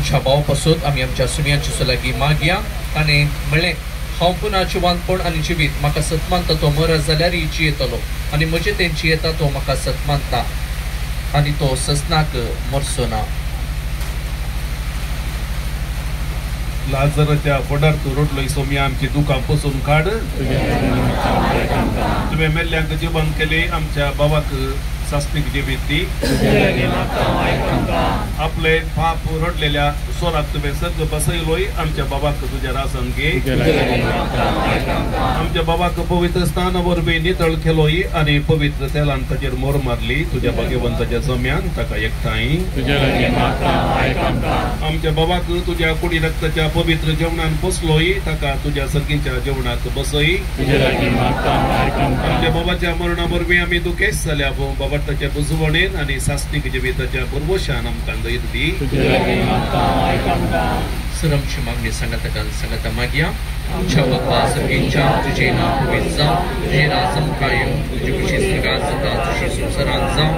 आमच्या भाव पासून आमी आमच्या सुमयांची सुलागी मागया आनी म्हणलें हांव पुना जिवानपण आनी जिवीत म्हाका सतमानता तो मरत जाल्यार जियेतलो आनी म्हजे तेंची येता तो म्हाका सतमानता आनी तो ससनाक मरचो ना. लाजराच्या फोडार तू रोडलो सोम्या आमची दुकां पसून काड. तुवें मेल्ल्यांक जिवंत केले आमच्या बाबाक सासणीक जिवीत दी. आपले पाप रडलेल्या सोराक तुवें सर्ग बसयलोय आमच्या बाबाक तुज्या रासन घे. आमच्या बाबाक पवित्र स्थाना वरवीं नितळ केलोय आनी पवित्र तेलान ताचेर मोर मारली तुज्या भाग्यवंताच्या जम्यान ताका एकठांय. आमच्या बाबाक तुज्या कुडी रक्ताच्या पवित्र जेवणान बसलोय ताका तुज्या सर्गीच्या जेवणाक बसय. आमच्या बाबाच्या मरणा वरवीं आमी दुखेस जाल्या बाबा ताच्या बुजवणेन आनी सासणीक जिविताच्या पुर्वशान आमकां दैत दी. सरमची मागणी संगतकान संगत मागया. तुझ्या बाप्पा सर्गीच्या तुझे नाव पवित्र जावं, तुझे राजम कायम, तुझी खुशी सगाळ जाता, तुझी सुसरात जावं.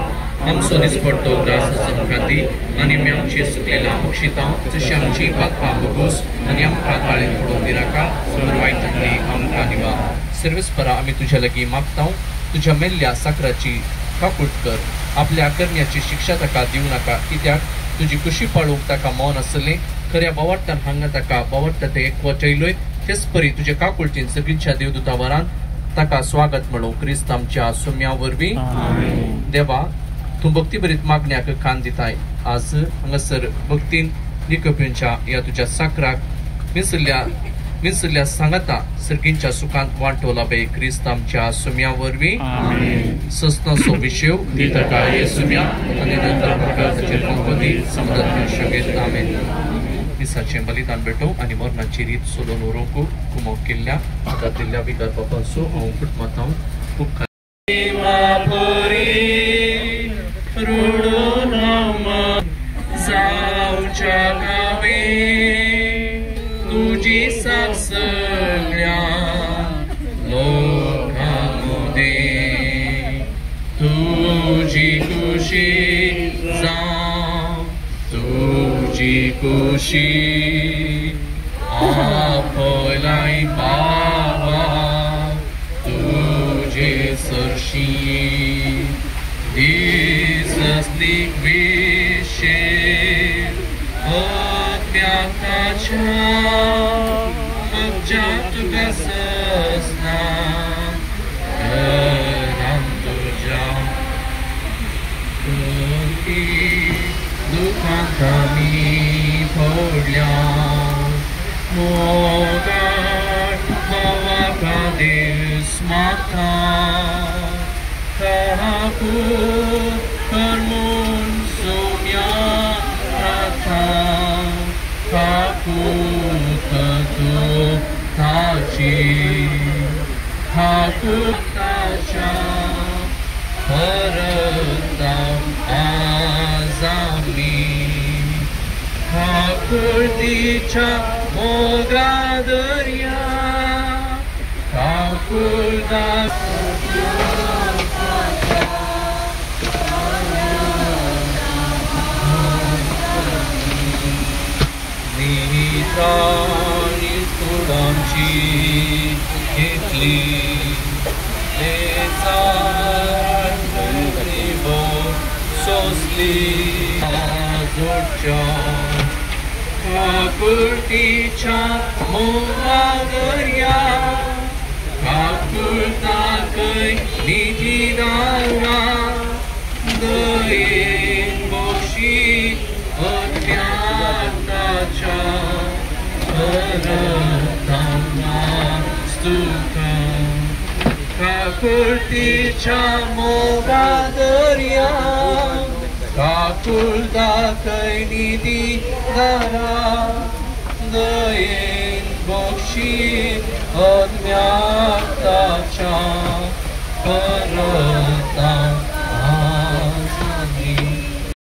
आमचो दिसपट्टो ग्रास चमकाती आनी आमी आमची सुकलेल्या बक्षितां जशी आमची बातपां बगूस आनी आमकां काळें पडोवन दिनाका वायटांनी आमकां दिवा. सर्वेस्परा आमी तुज्या लागीं मागता तुज्या मेल्ल्या साकराची काकूट कर. आपल्या करण्याची शिक्षा ताका दिवं नाका कित्याक तुजी कुशी पाळूंक ताका मौन आसलें. खऱ्या बावट्टान हांगा ताका बावट्टा ते एकवटयलोय तेच परी तुजे काकुळटीन सगळींच्या देवदूता वरान ताका स्वागत म्हणू क्रिस्त आमच्या सुम्या वरवीं. देवा तूं भक्ती बरीत मागण्याक कान दिताय. आज हांगासर भक्तीन निकप्यूंच्या या तुज्या साकराक विसरल्या सांगता सर्गींच्या सुखांत वांटोला बे क्रिस्त आमच्या सुम्या वरवीं. ससनाचो विशेव दी ताका हे सुम्या आनी नंतर म्हाका ताचेर कंपनी समजत शगेत. आमेन. दिसाचें बलिदान भेटो आनी मरणाची रीत सोडून उरोवंक कुमो केल्ल्या हाका दिल्ल्या विकार बापाचो हांव फुटमातांव खूब तुझी साथ सगळ्या लोकांमध्ये तुझी खुशी जावं, तुझी खुशी आपलाय बाबा तुझे सरशी दिसनीक विशे मज्जात कसना घरां तुझ्या दुखांत आमी पडल्या मोगाट भावाका दिस मागता काकूळ करमून सोम्या राता काकूळ ताच्या परता आज आमी काकुळतीच्या मोगा दर्या काकुळ निहितानी तुळांची घेतली सोसली जोडच्या काकुळतीच्या मोगा दर्या काकुळता खंय निधी दावरा दयेन बक्षी अज्ञाताच्या परतांना स्तुता काकुळतीच्या मोगा दर्या काकुळता खंय निधी दारा दयेन बक्षी अज्ञाताच्या परतांना